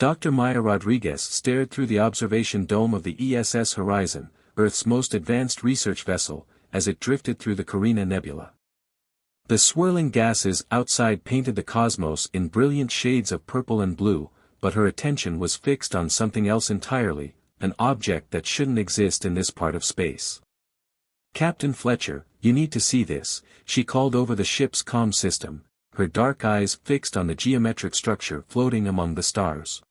Dr. Maya Rodriguez stared through the observation dome of the ESS Horizon, Earth's most advanced research vessel, as it drifted through the Carina Nebula. The swirling gases outside painted the cosmos in brilliant shades of purple and blue, but her attention was fixed on something else entirely, an object that shouldn't exist in this part of space. "Captain Fletcher, you need to see this," she called over the ship's comm system, her dark eyes fixed on the geometric structure floating among the stars.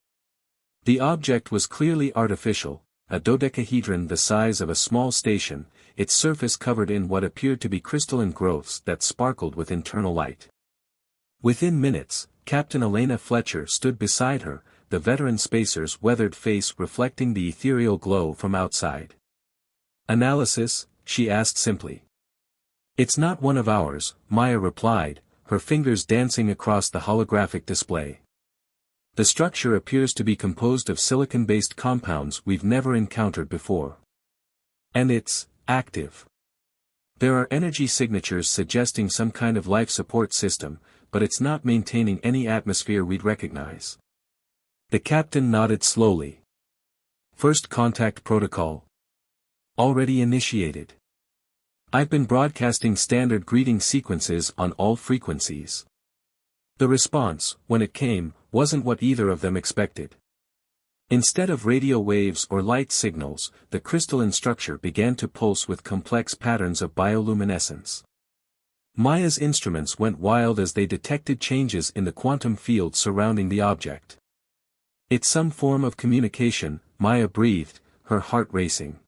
The object was clearly artificial, a dodecahedron the size of a small station, its surface covered in what appeared to be crystalline growths that sparkled with internal light. Within minutes, Captain Elena Fletcher stood beside her, the veteran spacer's weathered face reflecting the ethereal glow from outside. "Analysis?" she asked simply. "It's not one of ours," Maya replied, her fingers dancing across the holographic display. "The structure appears to be composed of silicon-based compounds we've never encountered before. And it's active. There are energy signatures suggesting some kind of life support system, but it's not maintaining any atmosphere we'd recognize." The captain nodded slowly. "First contact protocol. Already initiated. I've been broadcasting standard greeting sequences on all frequencies." The response, when it came, wasn't what either of them expected. Instead of radio waves or light signals, the crystalline structure began to pulse with complex patterns of bioluminescence. Maya's instruments went wild as they detected changes in the quantum field surrounding the object. "It's some form of communication," Maya breathed, her heart racing.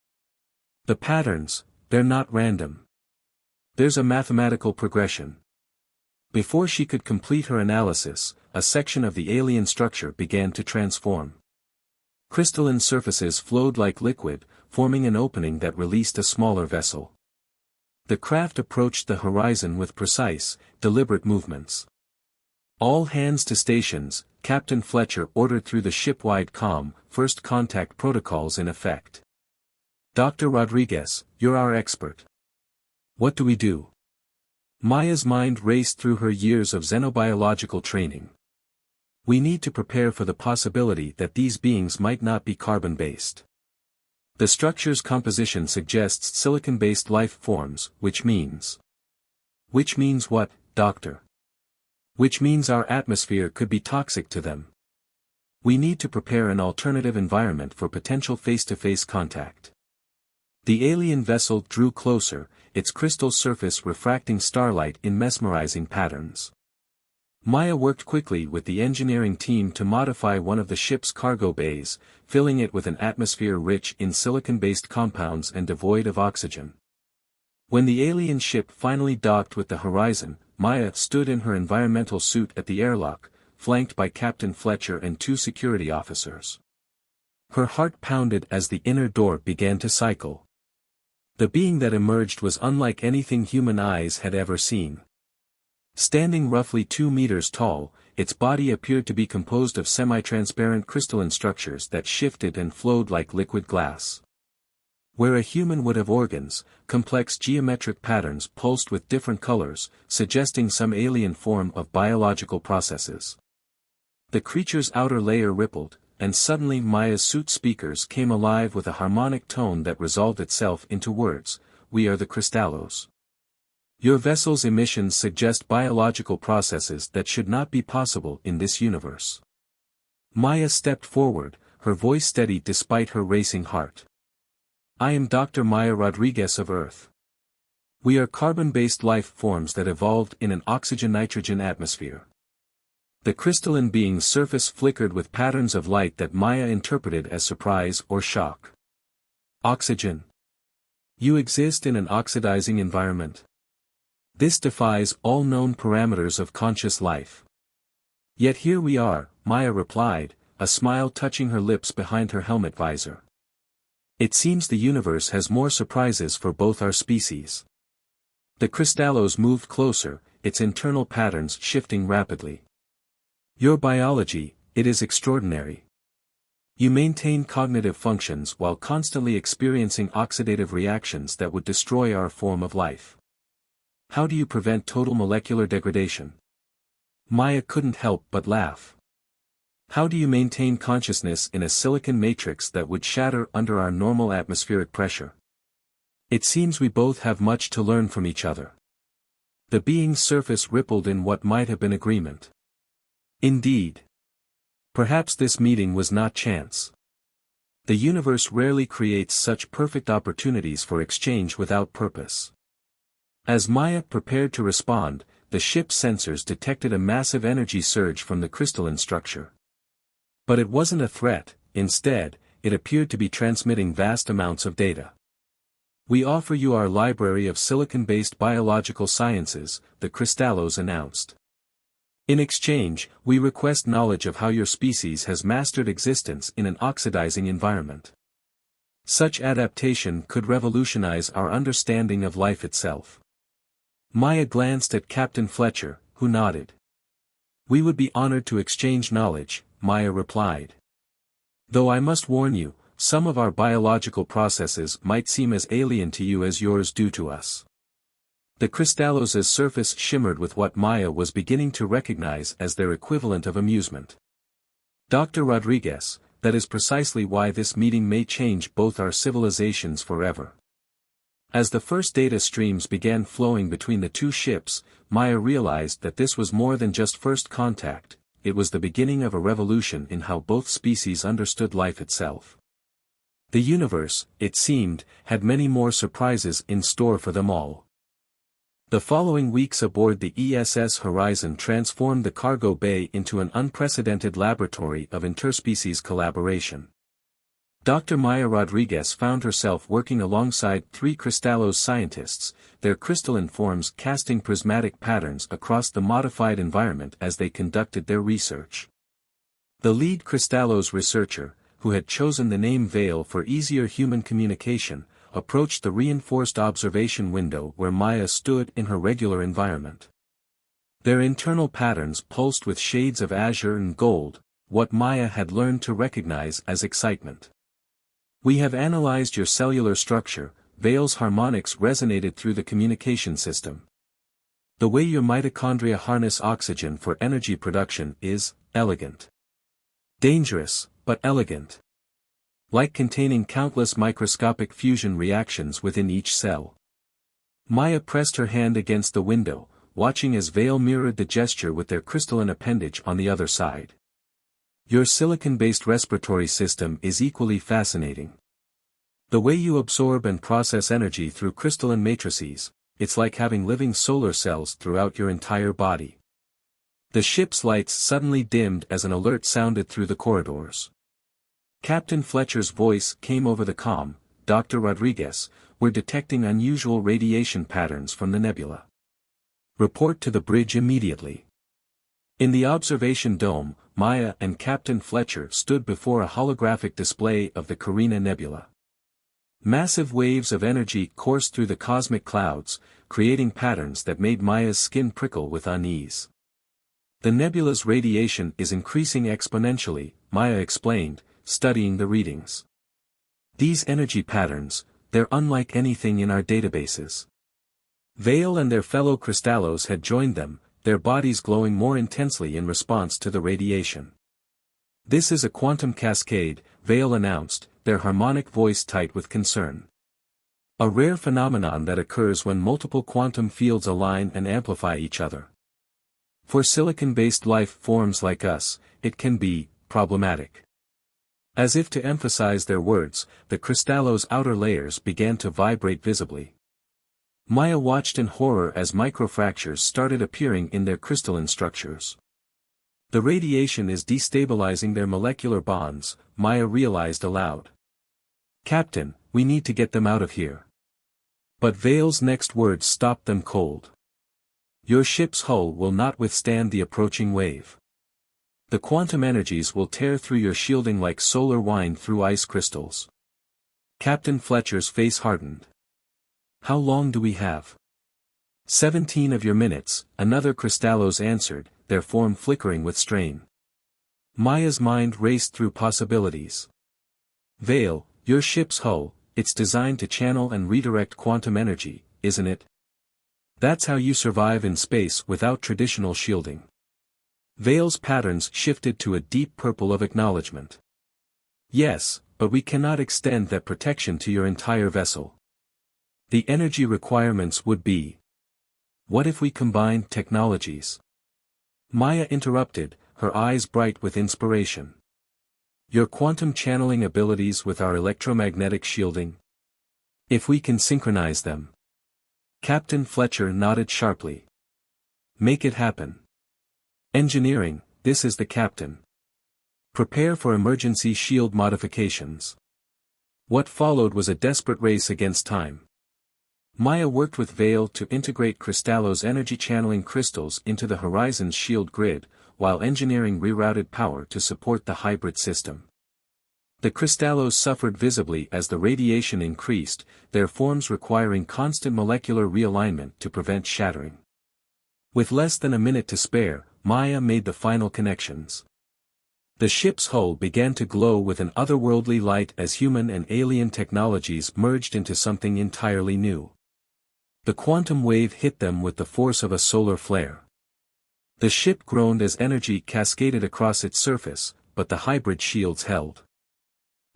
"The patterns, they're not random. There's a mathematical progression." Before she could complete her analysis, a section of the alien structure began to transform. Crystalline surfaces flowed like liquid, forming an opening that released a smaller vessel. The craft approached the horizon with precise, deliberate movements. "All hands to stations," Captain Fletcher ordered through the ship-wide comm, first contact protocols in effect. "Dr. Rodriguez, you're our expert. What do we do?" Maya's mind raced through her years of xenobiological training. "We need to prepare for the possibility that these beings might not be carbon-based. The structure's composition suggests silicon-based life forms, which means..." "Which means what, Doctor?" "Which means our atmosphere could be toxic to them. We need to prepare an alternative environment for potential face-to-face contact." The alien vessel drew closer, its crystal surface refracting starlight in mesmerizing patterns. Maya worked quickly with the engineering team to modify one of the ship's cargo bays, filling it with an atmosphere rich in silicon-based compounds and devoid of oxygen. When the alien ship finally docked with the horizon, Maya stood in her environmental suit at the airlock, flanked by Captain Fletcher and two security officers. Her heart pounded as the inner door began to cycle. The being that emerged was unlike anything human eyes had ever seen. Standing roughly 2 meters tall, its body appeared to be composed of semi-transparent crystalline structures that shifted and flowed like liquid glass. Where a human would have organs, complex geometric patterns pulsed with different colors, suggesting some alien form of biological processes. The creature's outer layer rippled, and suddenly Maya's suit speakers came alive with a harmonic tone that resolved itself into words: "We are the Crystallos. Your vessel's emissions suggest biological processes that should not be possible in this universe." Maya stepped forward, her voice steady despite her racing heart. "I am Dr. Maya Rodriguez of Earth. We are carbon-based life forms that evolved in an oxygen-nitrogen atmosphere." The crystalline being's surface flickered with patterns of light that Maya interpreted as surprise or shock. "Oxygen? You exist in an oxidizing environment? This defies all known parameters of conscious life." "Yet here we are," Maya replied, a smile touching her lips behind her helmet visor. "It seems the universe has more surprises for both our species." The Crystallos moved closer, its internal patterns shifting rapidly. "Your biology, it is extraordinary. You maintain cognitive functions while constantly experiencing oxidative reactions that would destroy our form of life. How do you prevent total molecular degradation?" Maya couldn't help but laugh. How do you maintain consciousness in a silicon matrix that would shatter under our normal atmospheric pressure? It seems we both have much to learn from each other. The being's surface rippled in what might have been agreement. Indeed. Perhaps this meeting was not chance. The universe rarely creates such perfect opportunities for exchange without purpose. As Maya prepared to respond, the ship's sensors detected a massive energy surge from the crystalline structure. But it wasn't a threat, instead, it appeared to be transmitting vast amounts of data. We offer you our library of silicon-based biological sciences, the Crystallos announced. In exchange, we request knowledge of how your species has mastered existence in an oxidizing environment. Such adaptation could revolutionize our understanding of life itself. Maya glanced at Captain Fletcher, who nodded. We would be honored to exchange knowledge, Maya replied. Though I must warn you, some of our biological processes might seem as alien to you as yours do to us. The Crystallos' surface shimmered with what Maya was beginning to recognize as their equivalent of amusement. Dr. Rodriguez, that is precisely why this meeting may change both our civilizations forever. As the first data streams began flowing between the two ships, Maya realized that this was more than just first contact, it was the beginning of a revolution in how both species understood life itself. The universe, it seemed, had many more surprises in store for them all. The following weeks aboard the ESS Horizon transformed the cargo bay into an unprecedented laboratory of interspecies collaboration. Dr. Maya Rodriguez found herself working alongside 3 Crystallos scientists, their crystalline forms casting prismatic patterns across the modified environment as they conducted their research. The lead Crystallos researcher, who had chosen the name Vale for easier human communication, approached the reinforced observation window where Maya stood in her regular environment. Their internal patterns pulsed with shades of azure and gold, what Maya had learned to recognize as excitement. We have analyzed your cellular structure, Vale's harmonics resonated through the communication system. The way your mitochondria harness oxygen for energy production is elegant. Dangerous, but elegant. Like containing countless microscopic fusion reactions within each cell. Maya pressed her hand against the window, watching as Vale mirrored the gesture with their crystalline appendage on the other side. Your silicon-based respiratory system is equally fascinating. The way you absorb and process energy through crystalline matrices, it's like having living solar cells throughout your entire body. The ship's lights suddenly dimmed as an alert sounded through the corridors. Captain Fletcher's voice came over the comm, Dr. Rodriguez, we're detecting unusual radiation patterns from the nebula. Report to the bridge immediately. In the observation dome, Maya and Captain Fletcher stood before a holographic display of the Carina Nebula. Massive waves of energy coursed through the cosmic clouds, creating patterns that made Maya's skin prickle with unease. The nebula's radiation is increasing exponentially, Maya explained, studying the readings. These energy patterns, they're unlike anything in our databases. Vale and their fellow Crystallos had joined them, their bodies glowing more intensely in response to the radiation. This is a quantum cascade, Vale announced, their harmonic voice tight with concern. A rare phenomenon that occurs when multiple quantum fields align and amplify each other. For silicon-based life forms like us, it can be problematic. As if to emphasize their words, the Crystallos' outer layers began to vibrate visibly. Maya watched in horror as microfractures started appearing in their crystalline structures. The radiation is destabilizing their molecular bonds, Maya realized aloud. Captain, we need to get them out of here. But Vale's next words stopped them cold. Your ship's hull will not withstand the approaching wave. The quantum energies will tear through your shielding like solar wind through ice crystals. Captain Fletcher's face hardened. How long do we have? 17 of your minutes, another Crystallos answered, their form flickering with strain. Maya's mind raced through possibilities. Vale, your ship's hull, it's designed to channel and redirect quantum energy, isn't it? That's how you survive in space without traditional shielding. Vale's patterns shifted to a deep purple of acknowledgement. Yes, but we cannot extend that protection to your entire vessel. The energy requirements would be. What if we combined technologies? Maya interrupted, her eyes bright with inspiration. Your quantum channeling abilities with our electromagnetic shielding? If we can synchronize them. Captain Fletcher nodded sharply. Make it happen. Engineering, this is the captain. Prepare for emergency shield modifications. What followed was a desperate race against time. Maya worked with Vale to integrate Cristallo's energy-channeling crystals into the Horizon's shield grid, while engineering rerouted power to support the hybrid system. The Cristallos suffered visibly as the radiation increased, their forms requiring constant molecular realignment to prevent shattering. With less than a minute to spare, Maya made the final connections. The ship's hull began to glow with an otherworldly light as human and alien technologies merged into something entirely new. The quantum wave hit them with the force of a solar flare. The ship groaned as energy cascaded across its surface, but the hybrid shields held.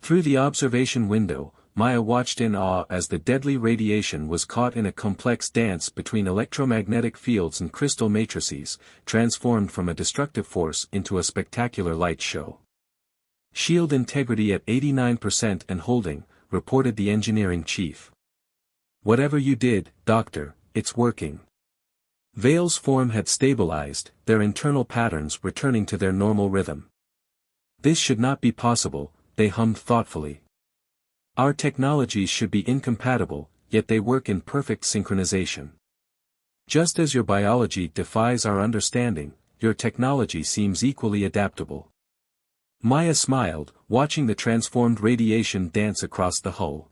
Through the observation window, Maya watched in awe as the deadly radiation was caught in a complex dance between electromagnetic fields and crystal matrices, transformed from a destructive force into a spectacular light show. Shield integrity at 89% and holding, reported the engineering chief. Whatever you did, Doctor, it's working. Vale's form had stabilized, their internal patterns returning to their normal rhythm. This should not be possible, they hummed thoughtfully. Our technologies should be incompatible, yet they work in perfect synchronization. Just as your biology defies our understanding, your technology seems equally adaptable. Maya smiled, watching the transformed radiation dance across the hull.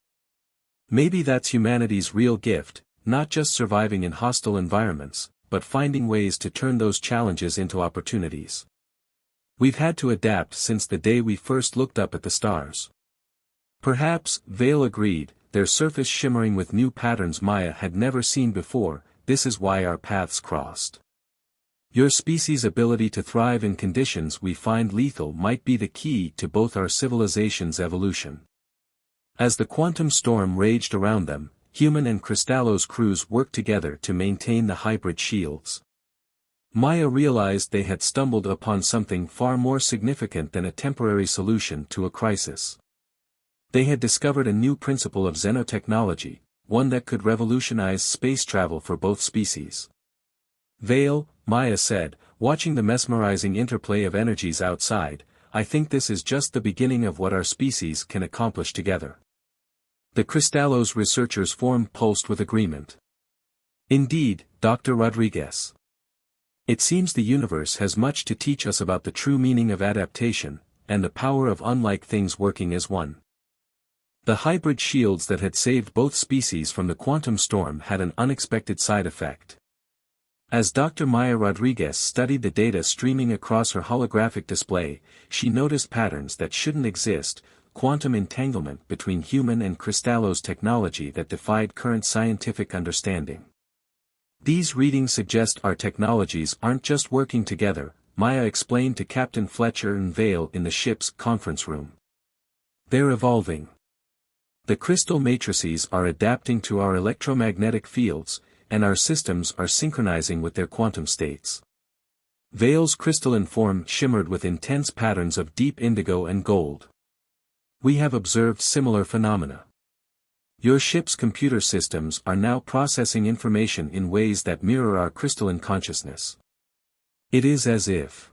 Maybe that's humanity's real gift, not just surviving in hostile environments, but finding ways to turn those challenges into opportunities. We've had to adapt since the day we first looked up at the stars. Perhaps, Vale agreed, their surface shimmering with new patterns Maya had never seen before. This is why our paths crossed. Your species' ability to thrive in conditions we find lethal might be the key to both our civilization's evolution. As the quantum storm raged around them, human and Cristallo's crews worked together to maintain the hybrid shields. Maya realized they had stumbled upon something far more significant than a temporary solution to a crisis. They had discovered a new principle of xenotechnology, one that could revolutionize space travel for both species. Vale, Maya said, watching the mesmerizing interplay of energies outside, I think this is just the beginning of what our species can accomplish together. The Cristallos researchers' form pulsed with agreement. Indeed, Dr. Rodriguez. It seems the universe has much to teach us about the true meaning of adaptation, and the power of unlike things working as one. The hybrid shields that had saved both species from the quantum storm had an unexpected side effect. As Dr. Maya Rodriguez studied the data streaming across her holographic display, she noticed patterns that shouldn't exist, quantum entanglement between human and Cristallo's technology that defied current scientific understanding. These readings suggest our technologies aren't just working together, Maya explained to Captain Fletcher and Vale in the ship's conference room. They're evolving. The crystal matrices are adapting to our electromagnetic fields, and our systems are synchronizing with their quantum states. Vale's crystalline form shimmered with intense patterns of deep indigo and gold. We have observed similar phenomena. Your ship's computer systems are now processing information in ways that mirror our crystalline consciousness. It is as if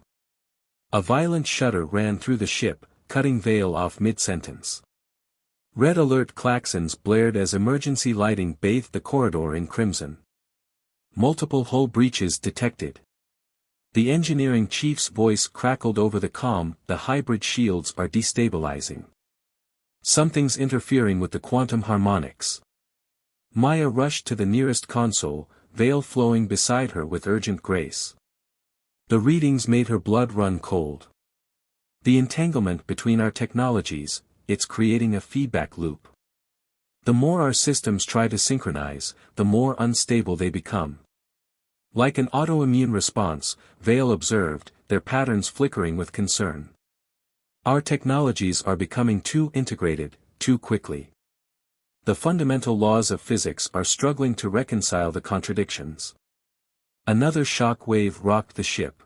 a violent shudder ran through the ship, cutting Vale off mid-sentence. Red alert klaxons blared as emergency lighting bathed the corridor in crimson. Multiple hull breaches detected. The engineering chief's voice crackled over the comm, the hybrid shields are destabilizing. Something's interfering with the quantum harmonics. Maya rushed to the nearest console, Vale flowing beside her with urgent grace. The readings made her blood run cold. The entanglement between our technologies, it's creating a feedback loop. The more our systems try to synchronize, the more unstable they become. Like an autoimmune response, Vale observed, their patterns flickering with concern. Our technologies are becoming too integrated, too quickly. The fundamental laws of physics are struggling to reconcile the contradictions. Another shock wave rocked the ship.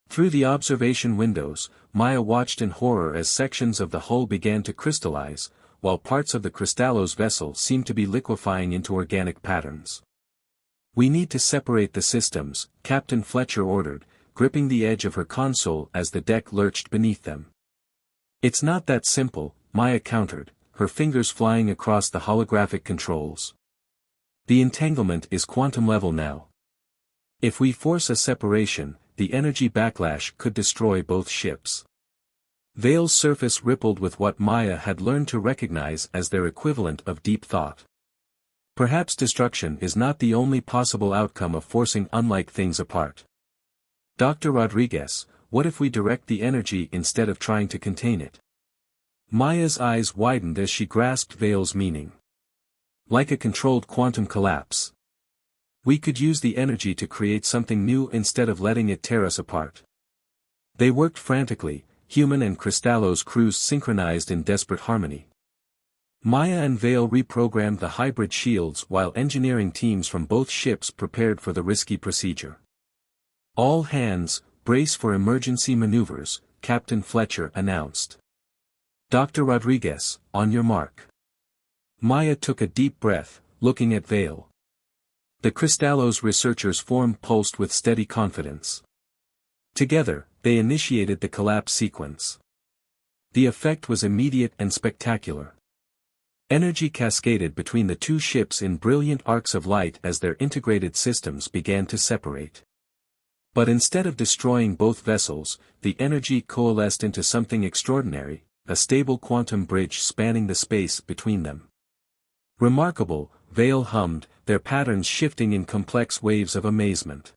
Through the observation windows, Maya watched in horror as sections of the hull began to crystallize, while parts of the Crystallo's vessel seemed to be liquefying into organic patterns. "We need to separate the systems," Captain Fletcher ordered, gripping the edge of her console as the deck lurched beneath them. "It's not that simple," Maya countered, her fingers flying across the holographic controls. "The entanglement is quantum level now. If we force a separation, the energy backlash could destroy both ships." Vale's surface rippled with what Maya had learned to recognize as their equivalent of deep thought. Perhaps destruction is not the only possible outcome of forcing unlike things apart. "Dr. Rodriguez, what if we direct the energy instead of trying to contain it?" Maya's eyes widened as she grasped Vale's meaning. "Like a controlled quantum collapse. We could use the energy to create something new instead of letting it tear us apart." They worked frantically, human and Crystallo's crews synchronized in desperate harmony. Maya and Vale reprogrammed the hybrid shields while engineering teams from both ships prepared for the risky procedure. "All hands, brace for emergency maneuvers," Captain Fletcher announced. "Dr. Rodriguez, on your mark." Maya took a deep breath, looking at Vale. The Crystallo's researchers' form pulsed with steady confidence. Together, they initiated the collapse sequence. The effect was immediate and spectacular. Energy cascaded between the two ships in brilliant arcs of light as their integrated systems began to separate. But instead of destroying both vessels, the energy coalesced into something extraordinary, a stable quantum bridge spanning the space between them. "Remarkable," Vale hummed, their patterns shifting in complex waves of amazement.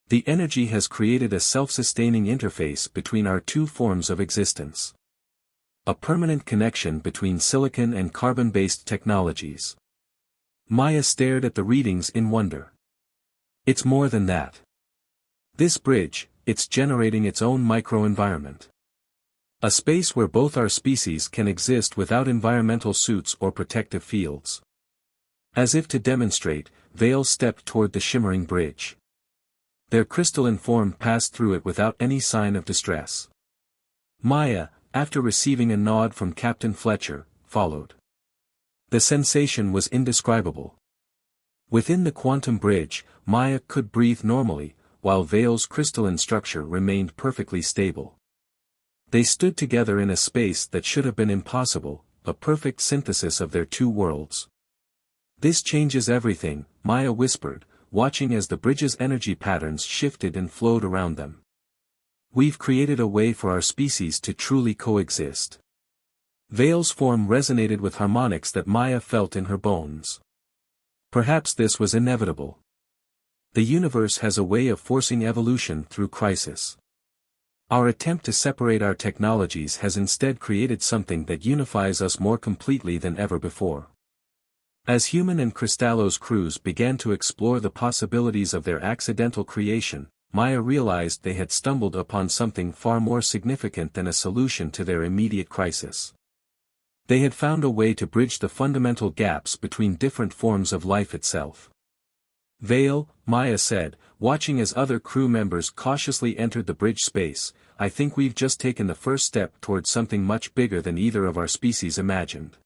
"The energy has created a self-sustaining interface between our two forms of existence. A permanent connection between silicon and carbon-based technologies." Maya stared at the readings in wonder. "It's more than that. This bridge, it's generating its own microenvironment. A space where both our species can exist without environmental suits or protective fields." As if to demonstrate, Vale stepped toward the shimmering bridge. Their crystalline form passed through it without any sign of distress. Maya, after receiving a nod from Captain Fletcher, followed. The sensation was indescribable. Within the quantum bridge, Maya could breathe normally, while Vale's crystalline structure remained perfectly stable. They stood together in a space that should have been impossible, a perfect synthesis of their two worlds. "This changes everything," Maya whispered, watching as the bridge's energy patterns shifted and flowed around them. "We've created a way for our species to truly coexist." Vale's form resonated with harmonics that Maya felt in her bones. Perhaps this was inevitable. The universe has a way of forcing evolution through crisis. Our attempt to separate our technologies has instead created something that unifies us more completely than ever before. As human and Crystallo's crews began to explore the possibilities of their accidental creation, Maya realized they had stumbled upon something far more significant than a solution to their immediate crisis. They had found a way to bridge the fundamental gaps between different forms of life itself. "Vale," Maya said, watching as other crew members cautiously entered the bridge space, "I think we've just taken the first step towards something much bigger than either of our species imagined."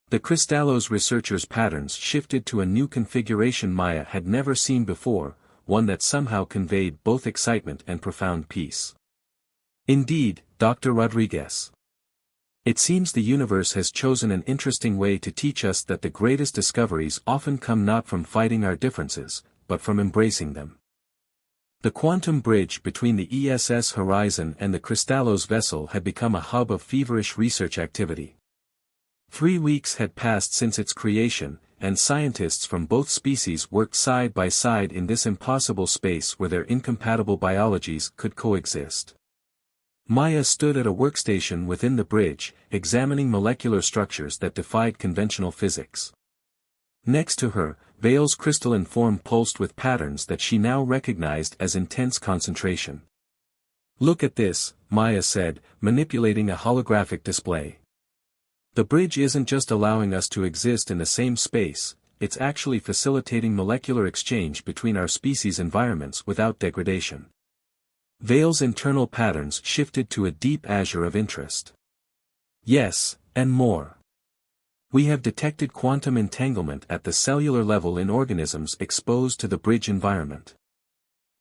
The Crystallo's researchers' patterns shifted to a new configuration Maya had never seen before, one that somehow conveyed both excitement and profound peace. "Indeed, Dr. Rodriguez. It seems the universe has chosen an interesting way to teach us that the greatest discoveries often come not from fighting our differences, but from embracing them." The quantum bridge between the ESS Horizon and the Crystallo's vessel had become a hub of feverish research activity. 3 weeks had passed since its creation, and scientists from both species worked side by side in this impossible space where their incompatible biologies could coexist. Maya stood at a workstation within the bridge, examining molecular structures that defied conventional physics. Next to her, Vale's crystalline form pulsed with patterns that she now recognized as intense concentration. Look at this, Maya said, manipulating a holographic display. The bridge isn't just allowing us to exist in the same space, it's actually facilitating molecular exchange between our species' environments without degradation. Vale's internal patterns shifted to a deep azure of interest. Yes, and more. We have detected quantum entanglement at the cellular level in organisms exposed to the bridge environment.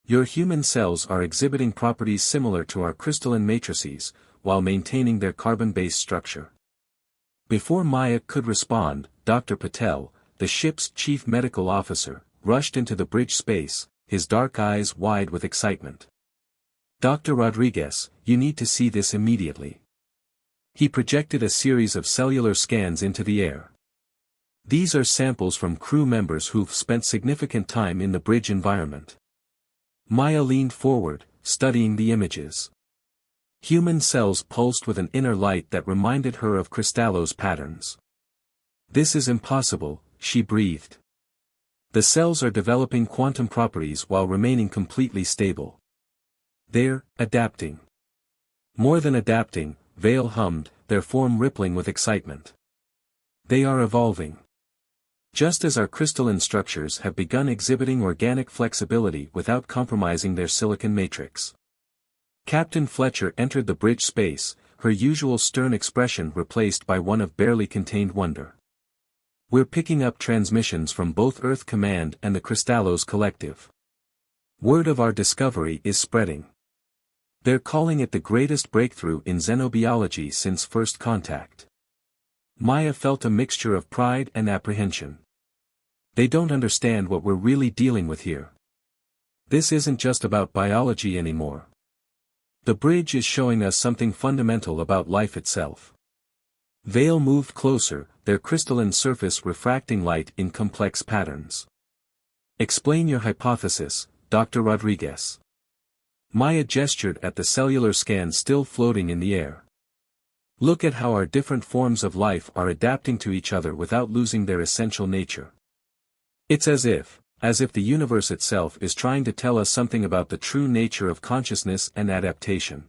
Your human cells are exhibiting properties similar to our crystalline matrices, while maintaining their carbon-based structure. Before Maya could respond, Dr. Patel, the ship's chief medical officer, rushed into the bridge space, his dark eyes wide with excitement. Dr. Rodriguez, you need to see this immediately. He projected a series of cellular scans into the air. These are samples from crew members who've spent significant time in the bridge environment. Maya leaned forward, studying the images. Human cells pulsed with an inner light that reminded her of Cristallo's patterns. This is impossible, she breathed. The cells are developing quantum properties while remaining completely stable. They're adapting. More than adapting, Vale hummed, their form rippling with excitement. They are evolving. Just as our crystalline structures have begun exhibiting organic flexibility without compromising their silicon matrix. Captain Fletcher entered the bridge space, her usual stern expression replaced by one of barely contained wonder. We're picking up transmissions from both Earth Command and the Cristallos Collective. Word of our discovery is spreading. They're calling it the greatest breakthrough in xenobiology since first contact. Maya felt a mixture of pride and apprehension. They don't understand what we're really dealing with here. This isn't just about biology anymore. The bridge is showing us something fundamental about life itself. Vale moved closer, their crystalline surface refracting light in complex patterns. Explain your hypothesis, Dr. Rodriguez. Maya gestured at the cellular scans still floating in the air. Look at how our different forms of life are adapting to each other without losing their essential nature. It's as if the universe itself is trying to tell us something about the true nature of consciousness and adaptation.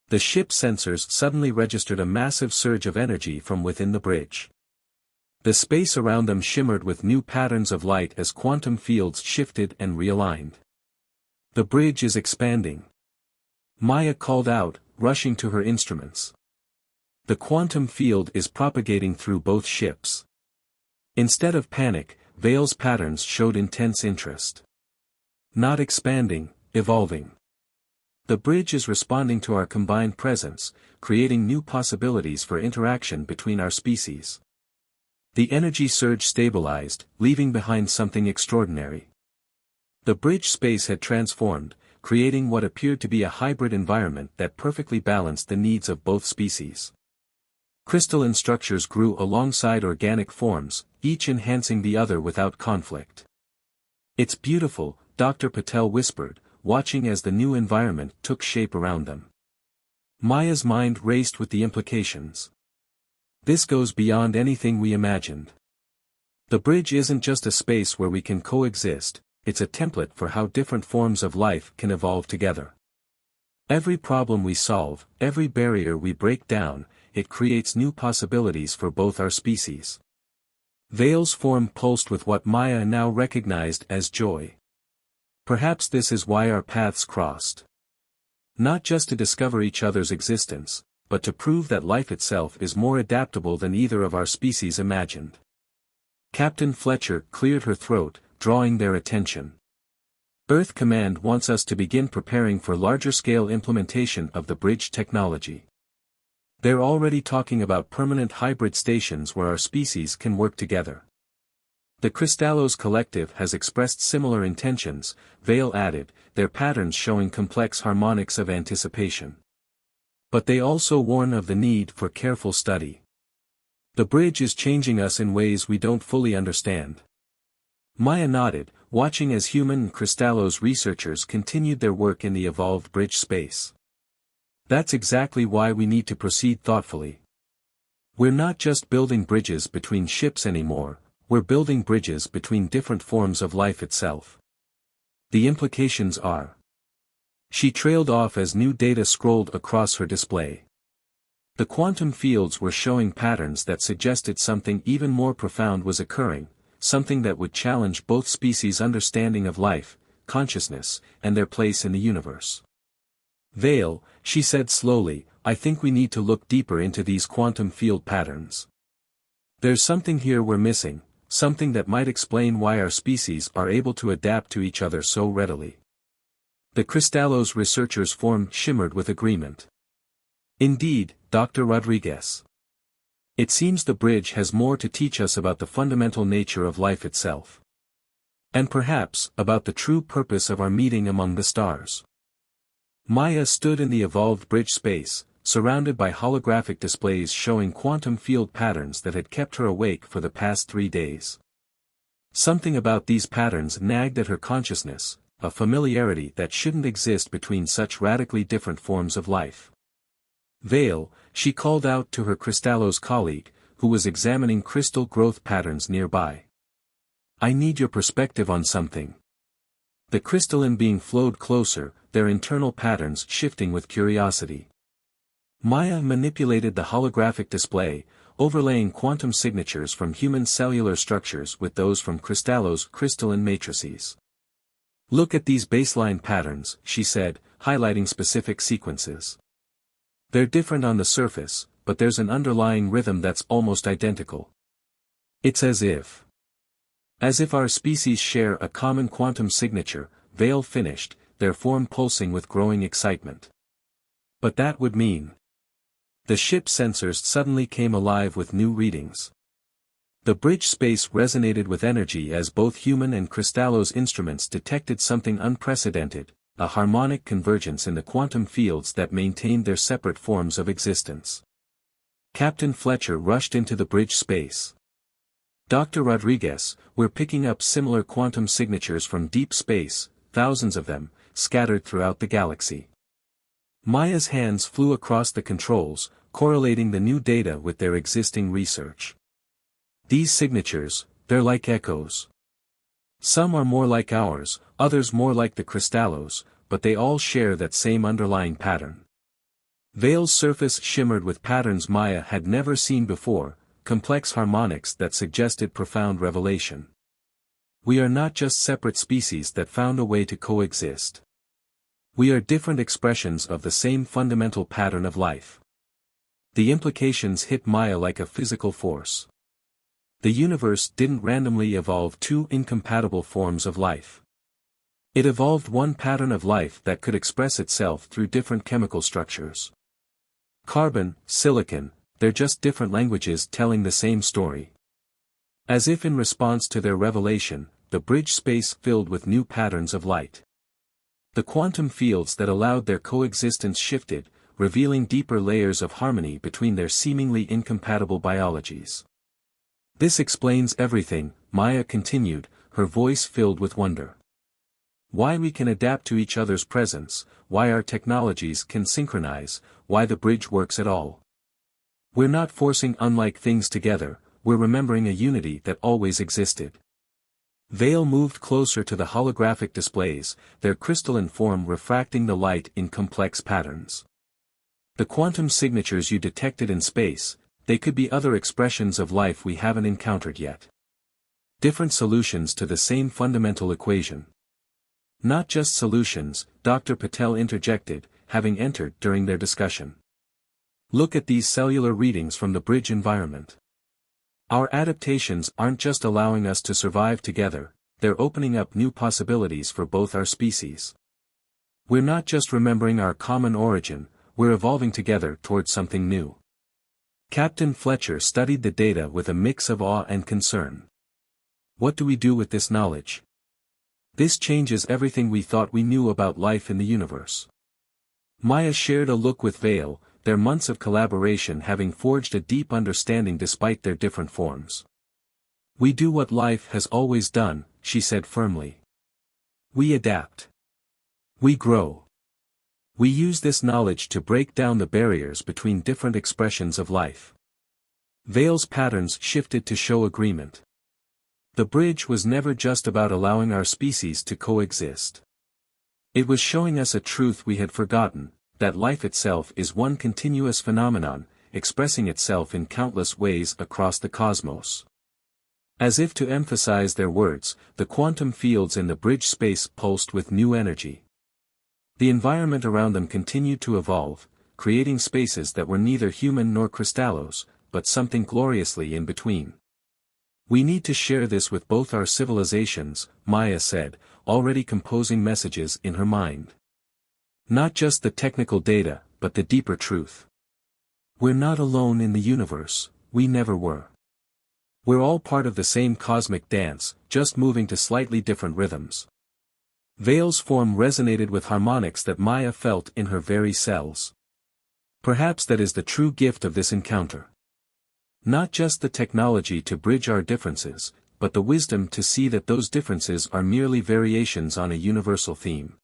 The ship's sensors suddenly registered a massive surge of energy from within the bridge. The space around them shimmered with new patterns of light as quantum fields shifted and realigned. The bridge is expanding. Maya called out, rushing to her instruments. The quantum field is propagating through both ships. Instead of panic, Vale's patterns showed intense interest. Not expanding, evolving. The bridge is responding to our combined presence, creating new possibilities for interaction between our species. The energy surge stabilized, leaving behind something extraordinary. The bridge space had transformed, creating what appeared to be a hybrid environment that perfectly balanced the needs of both species. Crystalline structures grew alongside organic forms, each enhancing the other without conflict. It's beautiful, Dr. Patel whispered, watching as the new environment took shape around them. Maya's mind raced with the implications. This goes beyond anything we imagined. The bridge isn't just a space where we can coexist, it's a template for how different forms of life can evolve together. Every problem we solve, every barrier we break down, it creates new possibilities for both our species. Vale's form pulsed with what Maya now recognized as joy. Perhaps this is why our paths crossed. Not just to discover each other's existence, but to prove that life itself is more adaptable than either of our species imagined. Captain Fletcher cleared her throat, drawing their attention. Earth Command wants us to begin preparing for larger-scale implementation of the bridge technology. They're already talking about permanent hybrid stations where our species can work together. The Cristallos Collective has expressed similar intentions, Vale added, their patterns showing complex harmonics of anticipation. But they also warn of the need for careful study. The bridge is changing us in ways we don't fully understand. Maya nodded, watching as human and Cristallos researchers continued their work in the evolved bridge space. That's exactly why we need to proceed thoughtfully. We're not just building bridges between ships anymore, we're building bridges between different forms of life itself. The implications are She trailed off as new data scrolled across her display. The quantum fields were showing patterns that suggested something even more profound was occurring, something that would challenge both species' understanding of life, consciousness, and their place in the universe. Vale, she said slowly, I think we need to look deeper into these quantum field patterns. There's something here we're missing, something that might explain why our species are able to adapt to each other so readily. The Cristallo's researchers' form shimmered with agreement. Indeed, Dr. Rodriguez. It seems the bridge has more to teach us about the fundamental nature of life itself. And perhaps, about the true purpose of our meeting among the stars. Maya stood in the evolved bridge space, surrounded by holographic displays showing quantum field patterns that had kept her awake for the past 3 days. Something about these patterns nagged at her consciousness, a familiarity that shouldn't exist between such radically different forms of life. Vale, she called out to her Cristallo's colleague, who was examining crystal growth patterns nearby. I need your perspective on something. The crystalline being flowed closer, their internal patterns shifting with curiosity. Maya manipulated the holographic display, overlaying quantum signatures from human cellular structures with those from Cristallo's crystalline matrices. Look at these baseline patterns, she said, highlighting specific sequences. They're different on the surface, but there's an underlying rhythm that's almost identical. It's as if our species share a common quantum signature, Vale finished, their form pulsing with growing excitement. But that would mean. The ship's sensors suddenly came alive with new readings. The bridge space resonated with energy as both human and Cristallo's instruments detected something unprecedented, a harmonic convergence in the quantum fields that maintained their separate forms of existence. Captain Fletcher rushed into the bridge space. Dr. Rodriguez, we're picking up similar quantum signatures from deep space, thousands of them, scattered throughout the galaxy. Maya's hands flew across the controls, correlating the new data with their existing research. These signatures, they're like echoes. Some are more like ours, others more like the Cristallo's, but they all share that same underlying pattern. Vale's surface shimmered with patterns Maya had never seen before, complex harmonics that suggested profound revelation. We are not just separate species that found a way to coexist. We are different expressions of the same fundamental pattern of life. The implications hit Maya like a physical force. The universe didn't randomly evolve two incompatible forms of life. It evolved one pattern of life that could express itself through different chemical structures. Carbon, silicon, they're just different languages telling the same story. As if in response to their revelation, the bridge space filled with new patterns of light. The quantum fields that allowed their coexistence shifted, revealing deeper layers of harmony between their seemingly incompatible biologies. This explains everything, Maya continued, her voice filled with wonder. Why we can adapt to each other's presence, why our technologies can synchronize, why the bridge works at all. We're not forcing unlike things together, we're remembering a unity that always existed. Vale moved closer to the holographic displays, their crystalline form refracting the light in complex patterns. The quantum signatures you detected in space, they could be other expressions of life we haven't encountered yet. Different solutions to the same fundamental equation. Not just solutions, Dr. Patel interjected, having entered during their discussion. Look at these cellular readings from the bridge environment. Our adaptations aren't just allowing us to survive together, they're opening up new possibilities for both our species. We're not just remembering our common origin, we're evolving together towards something new. Captain Fletcher studied the data with a mix of awe and concern. What do we do with this knowledge? This changes everything we thought we knew about life in the universe. Maya shared a look with Vale, their months of collaboration having forged a deep understanding despite their different forms. We do what life has always done, she said firmly. We adapt. We grow. We use this knowledge to break down the barriers between different expressions of life. Vale's patterns shifted to show agreement. The bridge was never just about allowing our species to coexist. It was showing us a truth we had forgotten, that life itself is one continuous phenomenon, expressing itself in countless ways across the cosmos. As if to emphasize their words, the quantum fields in the bridge space pulsed with new energy. The environment around them continued to evolve, creating spaces that were neither human nor crystallos, but something gloriously in between. We need to share this with both our civilizations, Maya said, already composing messages in her mind. Not just the technical data, but the deeper truth. We're not alone in the universe, we never were. We're all part of the same cosmic dance, just moving to slightly different rhythms. Vale's form resonated with harmonics that Maya felt in her very cells. Perhaps that is the true gift of this encounter. Not just the technology to bridge our differences, but the wisdom to see that those differences are merely variations on a universal theme.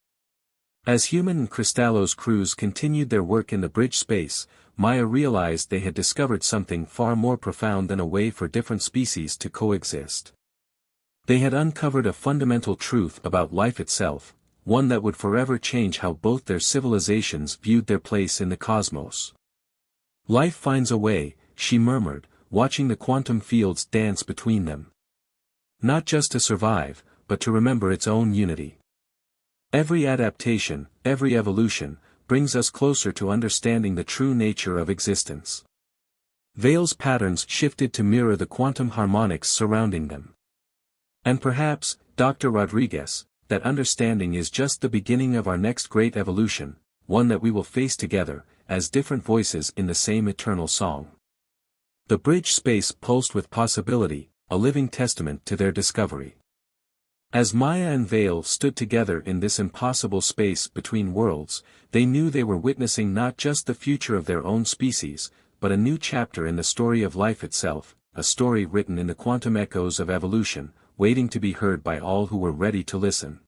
As Human and Crystallo's crews continued their work in the bridge space, Maya realized they had discovered something far more profound than a way for different species to coexist. They had uncovered a fundamental truth about life itself, one that would forever change how both their civilizations viewed their place in the cosmos. Life finds a way, she murmured, watching the quantum fields dance between them. Not just to survive, but to remember its own unity. Every adaptation, every evolution, brings us closer to understanding the true nature of existence. Vale's patterns shifted to mirror the quantum harmonics surrounding them. And perhaps, Dr. Rodriguez, that understanding is just the beginning of our next great evolution, one that we will face together, as different voices in the same eternal song. The bridge space pulsed with possibility, a living testament to their discovery. As Maya and Vale stood together in this impossible space between worlds, they knew they were witnessing not just the future of their own species, but a new chapter in the story of life itself, a story written in the quantum echoes of evolution, waiting to be heard by all who were ready to listen.